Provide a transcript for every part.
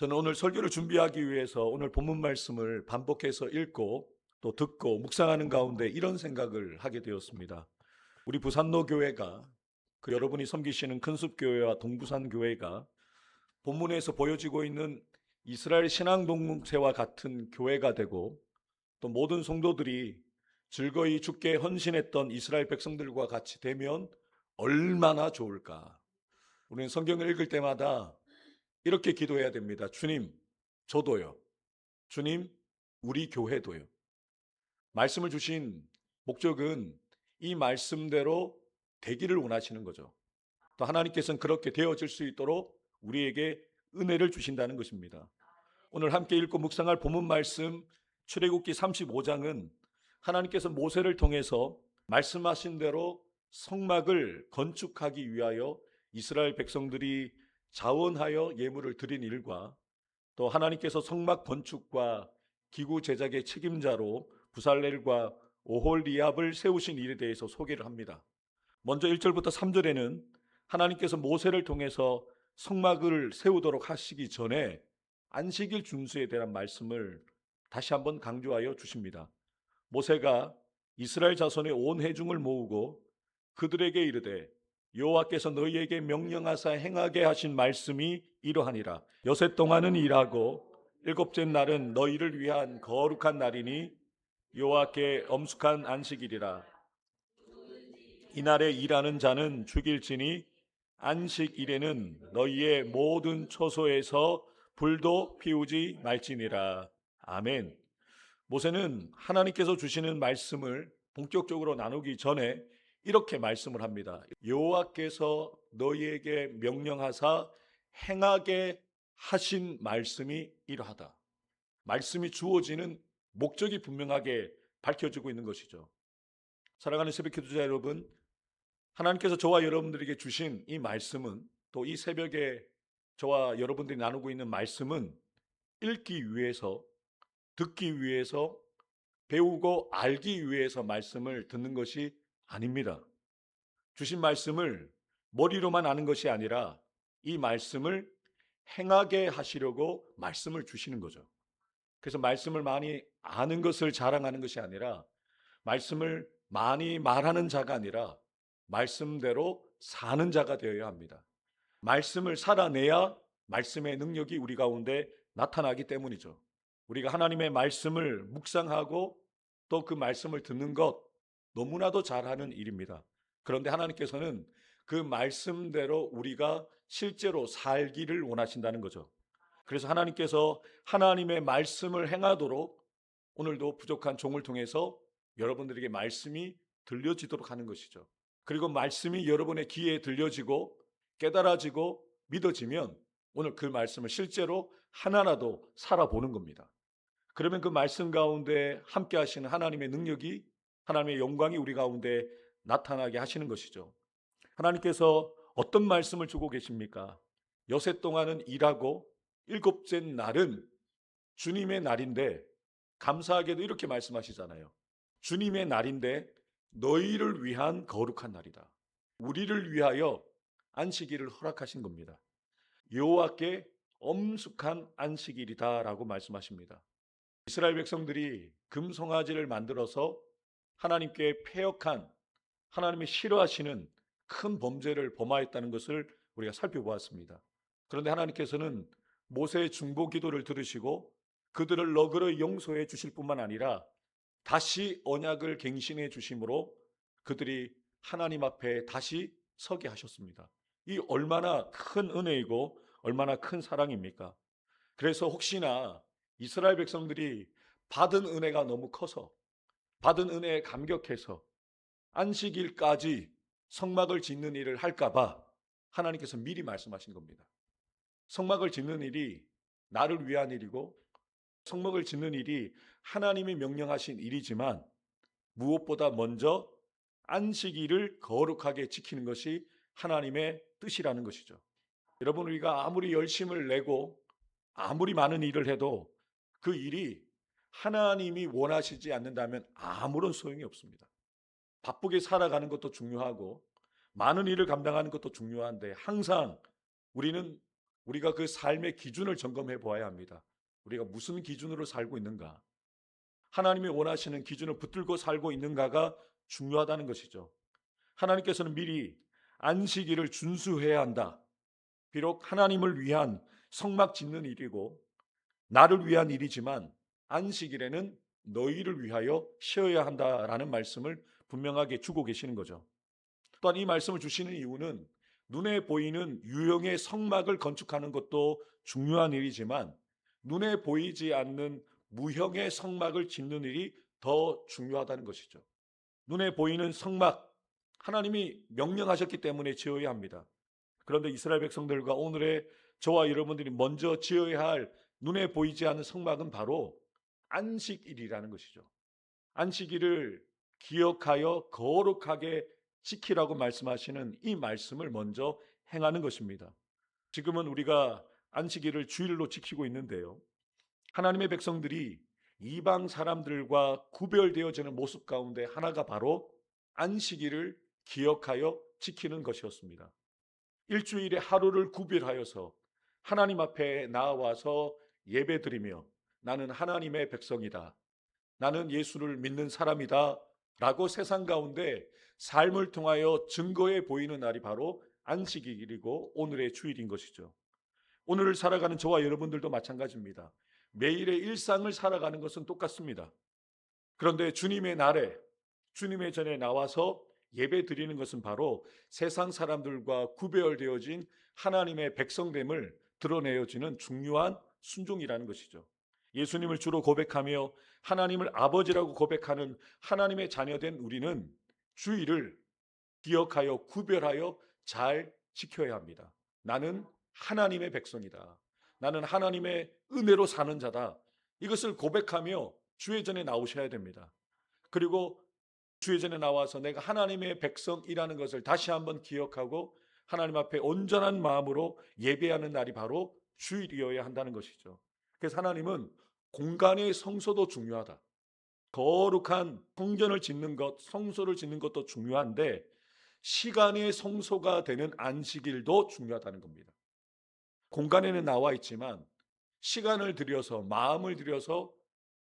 저는 오늘 설교를 준비하기 위해서 오늘 본문 말씀을 반복해서 읽고 또 듣고 묵상하는 가운데 이런 생각을 하게 되었습니다. 우리 부산로 교회가 여러분이 섬기시는 큰숲교회와 동부산 교회가 본문에서 보여지고 있는 이스라엘 신앙 공동체와 같은 교회가 되고 또 모든 성도들이 즐거이 주께 헌신했던 이스라엘 백성들과 같이 되면 얼마나 좋을까. 우리는 성경을 읽을 때마다 이렇게 기도해야 됩니다. 주님, 저도요. 주님, 우리 교회도요. 말씀을 주신 목적은 이 말씀대로 되기를 원하시는 거죠. 또 하나님께서는 그렇게 되어질 수 있도록 우리에게 은혜를 주신다는 것입니다. 오늘 함께 읽고 묵상할 본문 말씀 출애굽기 35장은 하나님께서 모세를 통해서 말씀하신 대로 성막을 건축하기 위하여 이스라엘 백성들이 자원하여 예물을 드린 일과 또 하나님께서 성막 건축과 기구 제작의 책임자로 부살렐과 오홀리압을 세우신 일에 대해서 소개를 합니다. 먼저 1절부터 3절에는 하나님께서 모세를 통해서 성막을 세우도록 하시기 전에 안식일 준수에 대한 말씀을 다시 한번 강조하여 주십니다. 모세가 이스라엘 자손의 온 회중을 모으고 그들에게 이르되 여호와께서 너희에게 명령하사 행하게 하신 말씀이 이러하니라. 여섯 동안은 일하고 일곱째 날은 너희를 위한 거룩한 날이니 여호와께 엄숙한 안식일이라. 이날에 일하는 자는 죽일지니 안식일에는 너희의 모든 처소에서 불도 피우지 말지니라. 아멘. 모세는 하나님께서 주시는 말씀을 본격적으로 나누기 전에 이렇게 말씀을 합니다. 여호와께서 너희에게 명령하사 행하게 하신 말씀이 이러하다. 말씀이 주어지는 목적이 분명하게 밝혀지고 있는 것이죠. 사랑하는 새벽 기도자 여러분, 하나님께서 저와 여러분들에게 주신 이 말씀은, 또 이 새벽에 저와 여러분들이 나누고 있는 말씀은 읽기 위해서, 듣기 위해서, 배우고 알기 위해서 말씀을 듣는 것이 아닙니다. 주신 말씀을 머리로만 아는 것이 아니라 이 말씀을 행하게 하시려고 말씀을 주시는 거죠. 그래서 말씀을 많이 아는 것을 자랑하는 것이 아니라, 말씀을 많이 말하는 자가 아니라 말씀대로 사는 자가 되어야 합니다. 말씀을 살아내야 말씀의 능력이 우리 가운데 나타나기 때문이죠. 우리가 하나님의 말씀을 묵상하고 또 그 말씀을 듣는 것 너무나도 잘하는 일입니다. 그런데 하나님께서는 그 말씀대로 우리가 실제로 살기를 원하신다는 거죠. 그래서 하나님께서 하나님의 말씀을 행하도록 오늘도 부족한 종을 통해서 여러분들에게 말씀이 들려지도록 하는 것이죠. 그리고 말씀이 여러분의 귀에 들려지고 깨달아지고 믿어지면 오늘 그 말씀을 실제로 하나라도 살아보는 겁니다. 그러면 그 말씀 가운데 함께 하시는 하나님의 능력이, 하나님의 영광이 우리 가운데 나타나게 하시는 것이죠. 하나님께서 어떤 말씀을 주고 계십니까? 여섯 동안은 일하고 일곱째 날은 주님의 날인데, 감사하게도 이렇게 말씀하시잖아요. 주님의 날인데 너희를 위한 거룩한 날이다. 우리를 위하여 안식일을 허락하신 겁니다. 여호와께 엄숙한 안식일이다 라고 말씀하십니다. 이스라엘 백성들이 금송아지를 만들어서 하나님께 패역한, 하나님이 싫어하시는 큰 범죄를 범하였다는 것을 우리가 살펴보았습니다. 그런데 하나님께서는 모세의 중보 기도를 들으시고 그들을 너그러이 용서해 주실 뿐만 아니라 다시 언약을 갱신해 주심으로 그들이 하나님 앞에 다시 서게 하셨습니다. 이 얼마나 큰 은혜이고 얼마나 큰 사랑입니까? 그래서 혹시나 이스라엘 백성들이 받은 은혜가 너무 커서, 받은 은혜에 감격해서 안식일까지 성막을 짓는 일을 할까봐 하나님께서 미리 말씀하신 겁니다. 성막을 짓는 일이 나를 위한 일이고, 성막을 짓는 일이 하나님이 명령하신 일이지만 무엇보다 먼저 안식일을 거룩하게 지키는 것이 하나님의 뜻이라는 것이죠. 여러분, 우리가 아무리 열심을 내고 아무리 많은 일을 해도 그 일이 하나님이 원하시지 않는다면 아무런 소용이 없습니다. 바쁘게 살아가는 것도 중요하고 많은 일을 감당하는 것도 중요한데, 항상 우리는 우리가 그 삶의 기준을 점검해 보아야 합니다. 우리가 무슨 기준으로 살고 있는가? 하나님이 원하시는 기준을 붙들고 살고 있는가가 중요하다는 것이죠. 하나님께서는 미리 안식일을 준수해야 한다. 비록 하나님을 위한 성막 짓는 일이고 나를 위한 일이지만 안식일에는 너희를 위하여 쉬어야 한다라는 말씀을 분명하게 주고 계시는 거죠. 또한 이 말씀을 주시는 이유는 눈에 보이는 유형의 성막을 건축하는 것도 중요한 일이지만 눈에 보이지 않는 무형의 성막을 짓는 일이 더 중요하다는 것이죠. 눈에 보이는 성막, 하나님이 명령하셨기 때문에 지어야 합니다. 그런데 이스라엘 백성들과 오늘의 저와 여러분들이 먼저 지어야 할 눈에 보이지 않는 성막은 바로 안식일이라는 것이죠. 안식일을 기억하여 거룩하게 지키라고 말씀하시는 이 말씀을 먼저 행하는 것입니다. 지금은 우리가 안식일을 주일로 지키고 있는데요. 하나님의 백성들이 이방 사람들과 구별되어지는 모습 가운데 하나가 바로 안식일을 기억하여 지키는 것이었습니다. 일주일에 하루를 구별하여서 하나님 앞에 나와서 예배드리며 나는 하나님의 백성이다. 나는 예수를 믿는 사람이다. 라고 세상 가운데 삶을 통하여 증거해 보이는 날이 바로 안식일이고 오늘의 주일인 것이죠. 오늘을 살아가는 저와 여러분들도 마찬가지입니다. 매일의 일상을 살아가는 것은 똑같습니다. 그런데 주님의 날에 주님의 전에 나와서 예배 드리는 것은 바로 세상 사람들과 구별되어진 하나님의 백성됨을 드러내어지는 중요한 순종이라는 것이죠. 예수님을 주로 고백하며 하나님을 아버지라고 고백하는 하나님의 자녀된 우리는 주일을 기억하여 구별하여 잘 지켜야 합니다. 나는 하나님의 백성이다. 나는 하나님의 은혜로 사는 자다. 이것을 고백하며 주의 전에 나오셔야 됩니다. 그리고 주의 전에 나와서 내가 하나님의 백성이라는 것을 다시 한번 기억하고 하나님 앞에 온전한 마음으로 예배하는 날이 바로 주일이어야 한다는 것이죠. 그래서 하나님은 공간의 성소도 중요하다. 거룩한 성전을 짓는 것, 성소를 짓는 것도 중요한데 시간의 성소가 되는 안식일도 중요하다는 겁니다. 공간에는 나와 있지만 시간을 들여서 마음을 들여서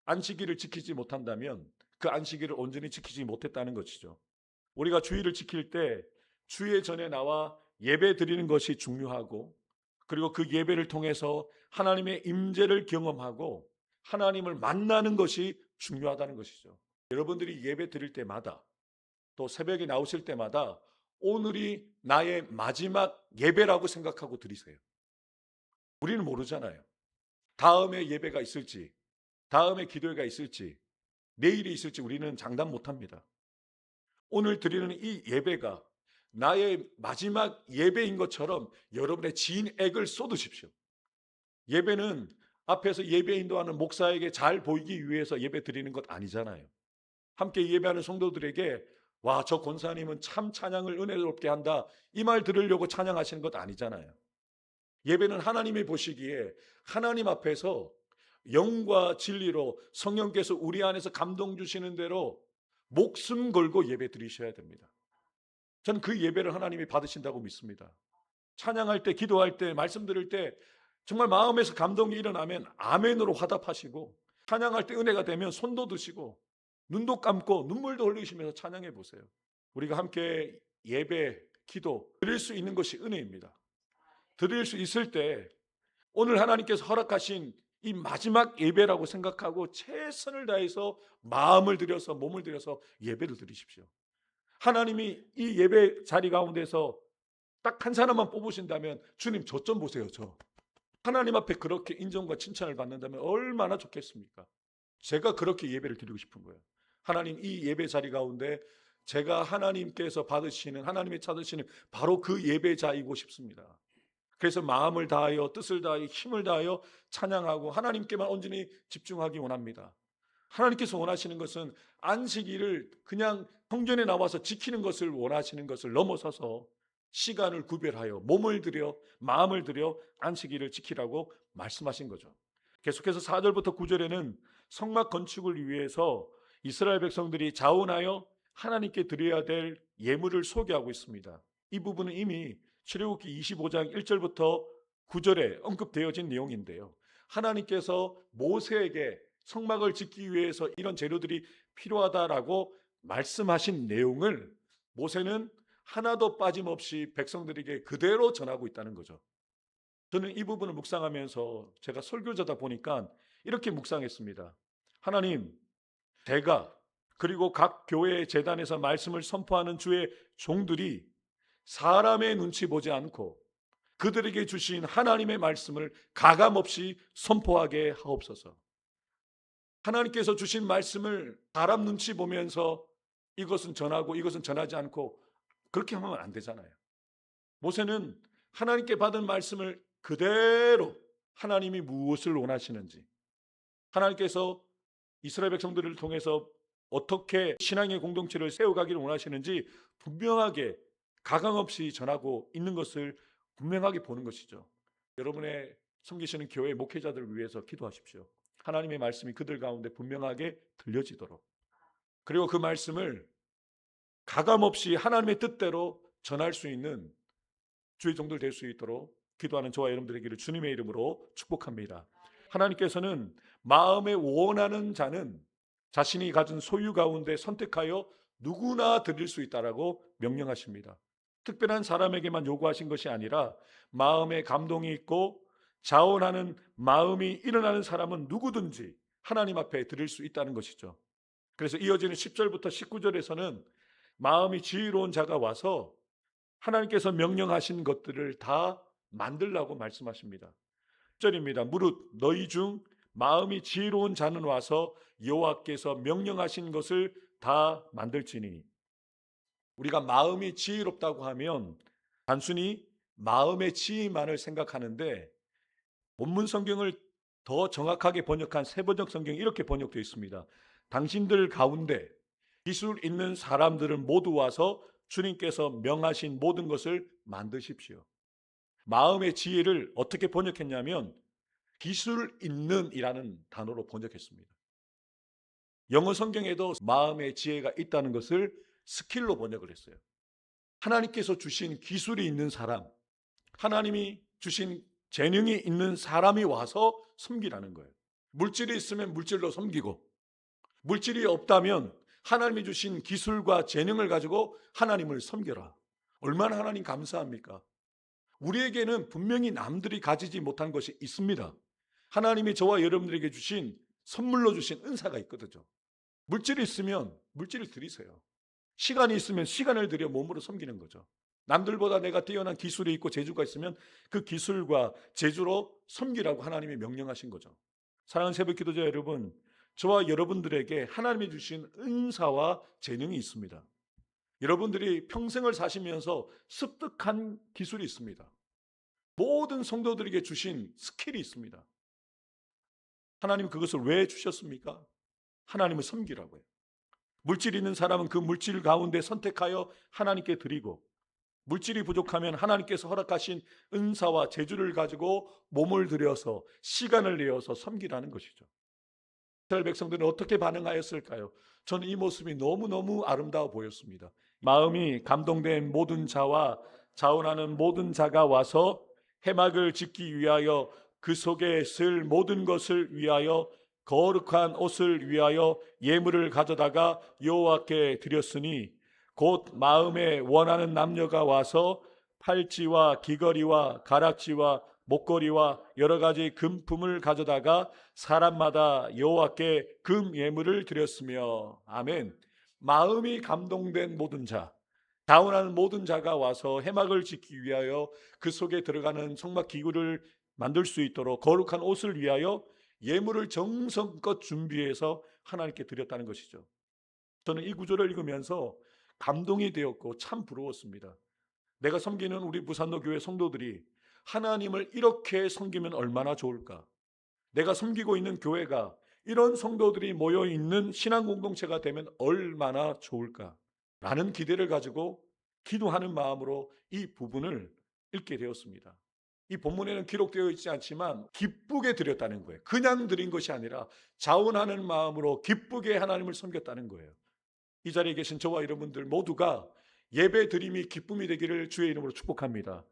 안식일을 지키지 못한다면 그 안식일을 온전히 지키지 못했다는 것이죠. 우리가 주일을 지킬 때 주의 전에 나와 예배 드리는 것이 중요하고 그리고 그 예배를 통해서 하나님의 임재를 경험하고 하나님을 만나는 것이 중요하다는 것이죠. 여러분들이 예배 드릴 때마다 또 새벽에 나오실 때마다 오늘이 나의 마지막 예배라고 생각하고 드리세요. 우리는 모르잖아요. 다음에 예배가 있을지, 다음에 기도회가 있을지, 내일이 있을지 우리는 장담 못합니다. 오늘 드리는 이 예배가 나의 마지막 예배인 것처럼 여러분의 진액을 쏟으십시오. 예배는 앞에서 예배 인도하는 목사에게 잘 보이기 위해서 예배 드리는 것 아니잖아요. 함께 예배하는 성도들에게 와, 저 권사님은 참 찬양을 은혜롭게 한다. 이 말 들으려고 찬양하시는 것 아니잖아요. 예배는 하나님이 보시기에 하나님 앞에서 영과 진리로 성령께서 우리 안에서 감동 주시는 대로 목숨 걸고 예배 드리셔야 됩니다. 저는 그 예배를 하나님이 받으신다고 믿습니다. 찬양할 때, 기도할 때, 말씀 들을 때 정말 마음에서 감동이 일어나면 아멘으로 화답하시고 찬양할 때 은혜가 되면 손도 드시고 눈도 감고 눈물도 흘리시면서 찬양해 보세요. 우리가 함께 예배, 기도 드릴 수 있는 것이 은혜입니다. 드릴 수 있을 때 오늘 하나님께서 허락하신 이 마지막 예배라고 생각하고 최선을 다해서 마음을 들여서 몸을 들여서 예배를 드리십시오. 하나님이 이 예배 자리 가운데서 딱 한 사람만 뽑으신다면 주님 저 좀 보세요. 저 하나님 앞에 그렇게 인정과 칭찬을 받는다면 얼마나 좋겠습니까? 제가 그렇게 예배를 드리고 싶은 거예요. 하나님 이 예배 자리 가운데 제가 하나님께서 받으시는 하나님이 찾으시는 바로 그 예배자이고 싶습니다. 그래서 마음을 다하여 뜻을 다하여 힘을 다하여 찬양하고 하나님께만 온전히 집중하기 원합니다. 하나님께서 원하시는 것은 안식일을 그냥 성전에 나와서 지키는 것을 원하시는 것을 넘어서서 시간을 구별하여 몸을 들여 마음을 들여 안식일을 지키라고 말씀하신 거죠. 계속해서 4절부터 9절에는 성막 건축을 위해서 이스라엘 백성들이 자원하여 하나님께 드려야 될 예물을 소개하고 있습니다. 이 부분은 이미 출애굽기 25장 1절부터 9절에 언급되어진 내용인데요. 하나님께서 모세에게 성막을 짓기 위해서 이런 재료들이 필요하다라고 말씀하신 내용을 모세는 하나도 빠짐없이 백성들에게 그대로 전하고 있다는 거죠. 저는 이 부분을 묵상하면서 제가 설교자다 보니까 이렇게 묵상했습니다. 하나님, 제가 그리고 각 교회 재단에서 말씀을 선포하는 주의 종들이 사람의 눈치 보지 않고 그들에게 주신 하나님의 말씀을 가감없이 선포하게 하옵소서. 하나님께서 주신 말씀을 사람 눈치 보면서 이것은 전하고 이것은 전하지 않고 그렇게 하면 안 되잖아요. 모세는 하나님께 받은 말씀을 그대로 하나님이 무엇을 원하시는지, 하나님께서 이스라엘 백성들을 통해서 어떻게 신앙의 공동체를 세워가기를 원하시는지 분명하게 가감없이 전하고 있는 것을 분명하게 보는 것이죠. 여러분의 섬기시는 교회 목회자들을 위해서 기도하십시오. 하나님의 말씀이 그들 가운데 분명하게 들려지도록, 그리고 그 말씀을 가감없이 하나님의 뜻대로 전할 수 있는 주의 종들 될 수 있도록 기도하는 저와 여러분들에게를 주님의 이름으로 축복합니다. 하나님께서는 마음에 원하는 자는 자신이 가진 소유 가운데 선택하여 누구나 드릴 수 있다라고 명령하십니다. 특별한 사람에게만 요구하신 것이 아니라 마음에 감동이 있고 자원하는 마음이 일어나는 사람은 누구든지 하나님 앞에 드릴 수 있다는 것이죠. 그래서 이어지는 10절부터 19절에서는 마음이 지혜로운 자가 와서 하나님께서 명령하신 것들을 다 만들라고 말씀하십니다. 10절입니다. 무릇 너희 중 마음이 지혜로운 자는 와서 여호와께서 명령하신 것을 다 만들지니. 우리가 마음이 지혜롭다고 하면 단순히 마음의 지혜만을 생각하는데 원문 성경을 더 정확하게 번역한 세번역 성경이 이렇게 번역되어 있습니다. 당신들 가운데 기술 있는 사람들은 모두 와서 주님께서 명하신 모든 것을 만드십시오. 마음의 지혜를 어떻게 번역했냐면 기술 있는 이라는 단어로 번역했습니다. 영어 성경에도 마음의 지혜가 있다는 것을 스킬로 번역을 했어요. 하나님께서 주신 기술이 있는 사람, 하나님이 주신 재능이 있는 사람이 와서 섬기라는 거예요. 물질이 있으면 물질로 섬기고, 물질이 없다면 하나님이 주신 기술과 재능을 가지고 하나님을 섬겨라. 얼마나 하나님 감사합니까? 우리에게는 분명히 남들이 가지지 못한 것이 있습니다. 하나님이 저와 여러분들에게 주신 선물로 주신 은사가 있거든요. 물질이 있으면 물질을 드리세요. 시간이 있으면 시간을 들여 몸으로 섬기는 거죠. 남들보다 내가 뛰어난 기술이 있고 재주가 있으면 그 기술과 재주로 섬기라고 하나님이 명령하신 거죠. 사랑하는 새벽 기도자 여러분, 저와 여러분들에게 하나님이 주신 은사와 재능이 있습니다. 여러분들이 평생을 사시면서 습득한 기술이 있습니다. 모든 성도들에게 주신 스킬이 있습니다. 하나님은 그것을 왜 주셨습니까? 하나님을 섬기라고요. 물질이 있는 사람은 그 물질 가운데 선택하여 하나님께 드리고, 물질이 부족하면 하나님께서 허락하신 은사와 재주를 가지고 몸을 들여서 시간을 내어서 섬기라는 것이죠. 이스라엘 백성들은 어떻게 반응하였을까요? 저는 이 모습이 너무너무 아름다워 보였습니다. 마음이 감동된 모든 자와 자원하는 모든 자가 와서 회막을 짓기 위하여 그 속에 쓸 모든 것을 위하여 거룩한 옷을 위하여 예물을 가져다가 여호와께 드렸으니 곧 마음에 원하는 남녀가 와서 팔찌와 귀걸이와 가락지와 목걸이와 여러 가지 금품을 가져다가 사람마다 여호와께 금 예물을 드렸으며. 아멘. 마음이 감동된 모든 자, 자원하는 모든 자가 와서 회막을 짓기 위하여 그 속에 들어가는 성막 기구를 만들 수 있도록 거룩한 옷을 위하여 예물을 정성껏 준비해서 하나님께 드렸다는 것이죠. 저는 이 구절을 읽으면서 감동이 되었고 참 부러웠습니다. 내가 섬기는 우리 부산로 교회 성도들이 하나님을 이렇게 섬기면 얼마나 좋을까? 내가 섬기고 있는 교회가 이런 성도들이 모여 있는 신앙 공동체가 되면 얼마나 좋을까? 라는 기대를 가지고 기도하는 마음으로 이 부분을 읽게 되었습니다. 이 본문에는 기록되어 있지 않지만 기쁘게 드렸다는 거예요. 그냥 드린 것이 아니라 자원하는 마음으로 기쁘게 하나님을 섬겼다는 거예요. 이 자리에 계신 저와 여러분들 모두가 예배 드림이 기쁨이 되기를 주의 이름으로 축복합니다.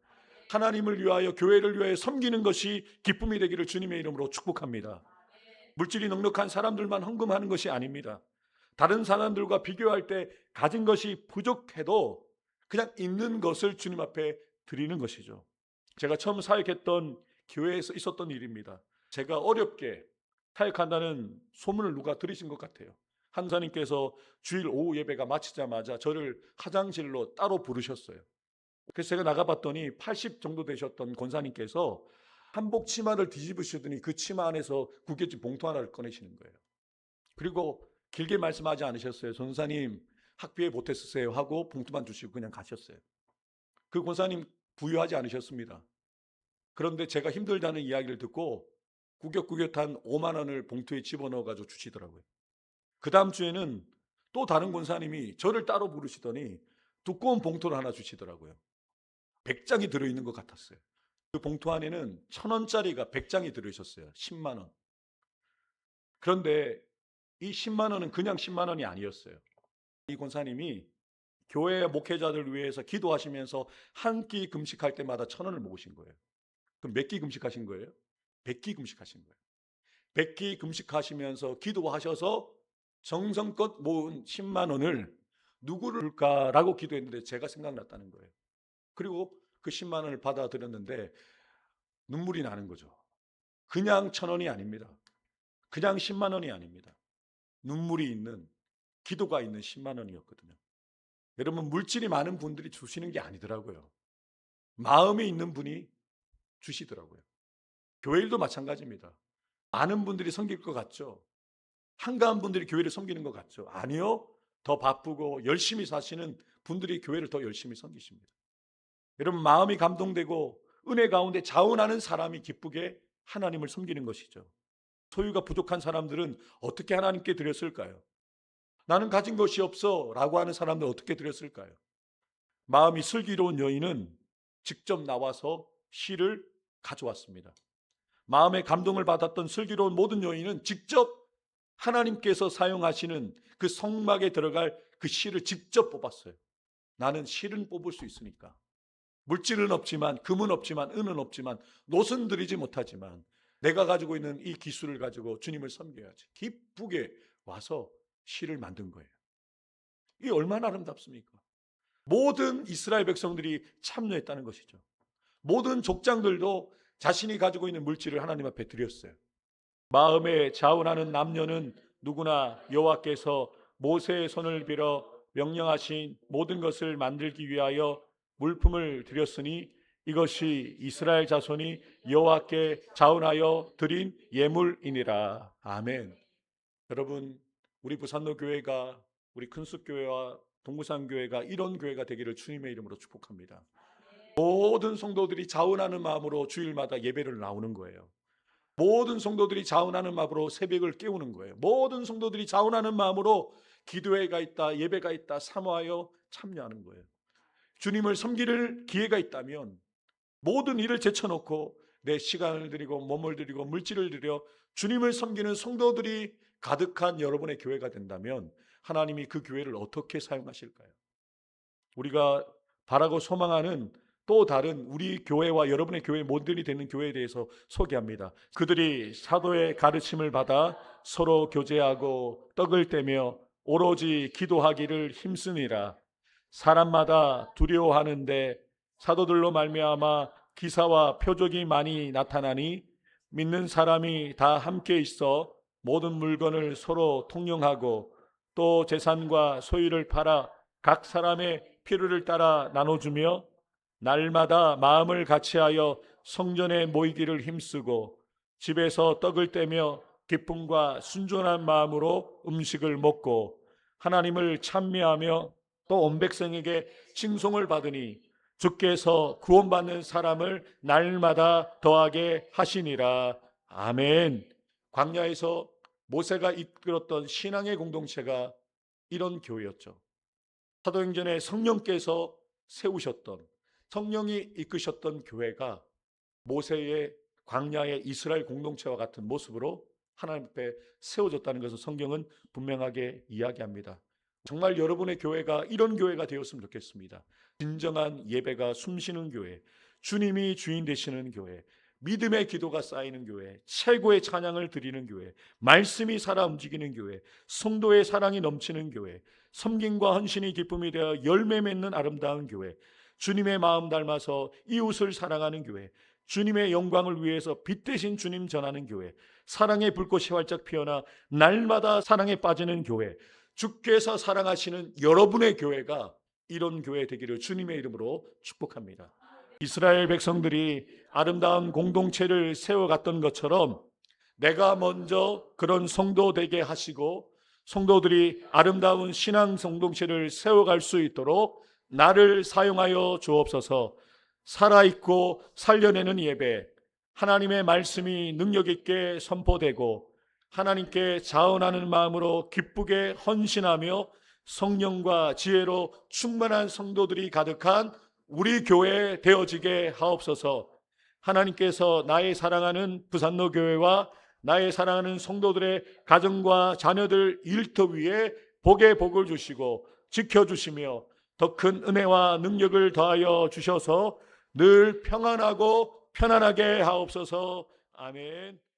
하나님을 위하여 교회를 위하여 섬기는 것이 기쁨이 되기를 주님의 이름으로 축복합니다. 물질이 넉넉한 사람들만 헌금하는 것이 아닙니다. 다른 사람들과 비교할 때 가진 것이 부족해도 그냥 있는 것을 주님 앞에 드리는 것이죠. 제가 처음 사역했던 교회에서 있었던 일입니다. 제가 어렵게 사역한다는 소문을 누가 들으신 것 같아요. 한사님께서 주일 오후 예배가 마치자마자 저를 화장실로 따로 부르셨어요. 그래서 제가 나가봤더니 80 정도 되셨던 권사님께서 한복 치마를 뒤집으시더니 그 치마 안에서 구겨진 봉투 하나를 꺼내시는 거예요. 그리고 길게 말씀하지 않으셨어요. 전사님 학비에 보태 쓰세요 하고 봉투만 주시고 그냥 가셨어요. 그 권사님 부유하지 않으셨습니다. 그런데 제가 힘들다는 이야기를 듣고 구겼구겼한 5만 원을 봉투에 집어넣어가지고 주시더라고요. 그 다음 주에는 또 다른 권사님이 저를 따로 부르시더니 두꺼운 봉투를 하나 주시더라고요. 100장이 들어있는 것 같았어요. 그 봉투 안에는 1,000원짜리가 100장이 들어있었어요. 10만 원. 그런데 이 10만 원은 그냥 10만 원이 아니었어요. 이 권사님이 교회 목회자들 위해서 기도하시면서 한 끼 금식할 때마다 1,000원을 모으신 거예요. 그럼 몇 끼 금식하신 거예요? 100끼 금식하신 거예요. 100끼 금식하시면서 기도하셔서 정성껏 모은 10만 원을 누구를 줄까라고 기도했는데 제가 생각났다는 거예요. 그리고 그 10만 원을 받아들였는데 눈물이 나는 거죠. 그냥 1,000원이 아닙니다. 그냥 10만 원이 아닙니다. 눈물이 있는, 기도가 있는 10만 원이었거든요. 여러분, 물질이 많은 분들이 주시는 게 아니더라고요. 마음이 있는 분이 주시더라고요. 교회 일도 마찬가지입니다. 많은 분들이 섬길 것 같죠? 한가한 분들이 교회를 섬기는 것 같죠? 아니요. 더 바쁘고 열심히 사시는 분들이 교회를 더 열심히 섬기십니다. 여러분, 마음이 감동되고 은혜 가운데 자원하는 사람이 기쁘게 하나님을 섬기는 것이죠. 소유가 부족한 사람들은 어떻게 하나님께 드렸을까요? 나는 가진 것이 없어 라고 하는 사람들 어떻게 드렸을까요? 마음이 슬기로운 여인은 직접 나와서 실을 가져왔습니다. 마음의 감동을 받았던 슬기로운 모든 여인은 직접 하나님께서 사용하시는 그 성막에 들어갈 그 실을 직접 뽑았어요. 나는 실은 뽑을 수 있으니까. 물질은 없지만, 금은 없지만, 은은 없지만, 노선 들이지 못하지만 내가 가지고 있는 이 기술을 가지고 주님을 섬겨야지. 기쁘게 와서 실을 만든 거예요. 이게 얼마나 아름답습니까? 모든 이스라엘 백성들이 참여했다는 것이죠. 모든 족장들도 자신이 가지고 있는 물질을 하나님 앞에 드렸어요. 마음에 자원하는 남녀는 누구나 여호와께서 모세의 손을 빌어 명령하신 모든 것을 만들기 위하여 물품을 드렸으니 이것이 이스라엘 자손이 여호와께 자원하여 드린 예물이니라. 아멘. 여러분, 우리 부산로 교회가, 우리 큰숲교회와 동부산교회가 이런 교회가 되기를 주님의 이름으로 축복합니다. 모든 성도들이 자원하는 마음으로 주일마다 예배를 나오는 거예요. 모든 성도들이 자원하는 마음으로 새벽을 깨우는 거예요. 모든 성도들이 자원하는 마음으로 기도회가 있다, 예배가 있다 사모하여 참여하는 거예요. 주님을 섬길 기회가 있다면 모든 일을 제쳐놓고 내 시간을 드리고 몸을 드리고 물질을 드려 주님을 섬기는 성도들이 가득한 여러분의 교회가 된다면 하나님이 그 교회를 어떻게 사용하실까요? 우리가 바라고 소망하는 또 다른 우리 교회와 여러분의 교회 모델이 되는 교회에 대해서 소개합니다. 그들이 사도의 가르침을 받아 서로 교제하고 떡을 떼며 오로지 기도하기를 힘쓰니라. 사람마다 두려워하는데 사도들로 말미암아 기사와 표적이 많이 나타나니 믿는 사람이 다 함께 있어 모든 물건을 서로 통용하고 또 재산과 소유를 팔아 각 사람의 필요를 따라 나눠주며 날마다 마음을 같이하여 성전에 모이기를 힘쓰고 집에서 떡을 떼며 기쁨과 순전한 마음으로 음식을 먹고 하나님을 찬미하며 또 온 백성에게 칭송을 받으니 주께서 구원받는 사람을 날마다 더하게 하시니라. 아멘. 광야에서 모세가 이끌었던 신앙의 공동체가 이런 교회였죠. 사도행전에 성령께서 세우셨던, 성령이 이끄셨던 교회가 모세의 광야의 이스라엘 공동체와 같은 모습으로 하나님 앞에 세워졌다는 것을 성경은 분명하게 이야기합니다. 정말 여러분의 교회가 이런 교회가 되었으면 좋겠습니다. 진정한 예배가 숨쉬는 교회, 주님이 주인 되시는 교회, 믿음의 기도가 쌓이는 교회, 최고의 찬양을 드리는 교회, 말씀이 살아 움직이는 교회, 성도의 사랑이 넘치는 교회, 섬김과 헌신이 기쁨이 되어 열매 맺는 아름다운 교회, 주님의 마음 닮아서 이웃을 사랑하는 교회, 주님의 영광을 위해서 빛 대신 주님 전하는 교회, 사랑의 불꽃이 활짝 피어나 날마다 사랑에 빠지는 교회, 주께서 사랑하시는 여러분의 교회가 이런 교회 되기를 주님의 이름으로 축복합니다. 이스라엘 백성들이 아름다운 공동체를 세워갔던 것처럼 내가 먼저 그런 성도 되게 하시고 성도들이 아름다운 신앙 공동체를 세워갈 수 있도록 나를 사용하여 주옵소서. 살아있고 살려내는 예배, 하나님의 말씀이 능력 있게 선포되고 하나님께 자원하는 마음으로 기쁘게 헌신하며 성령과 지혜로 충만한 성도들이 가득한 우리 교회 되어지게 하옵소서. 하나님께서 나의 사랑하는 부산로 교회와 나의 사랑하는 성도들의 가정과 자녀들 일터 위에 복의 복을 주시고 지켜주시며 더 큰 은혜와 능력을 더하여 주셔서 늘 평안하고 편안하게 하옵소서. 아멘.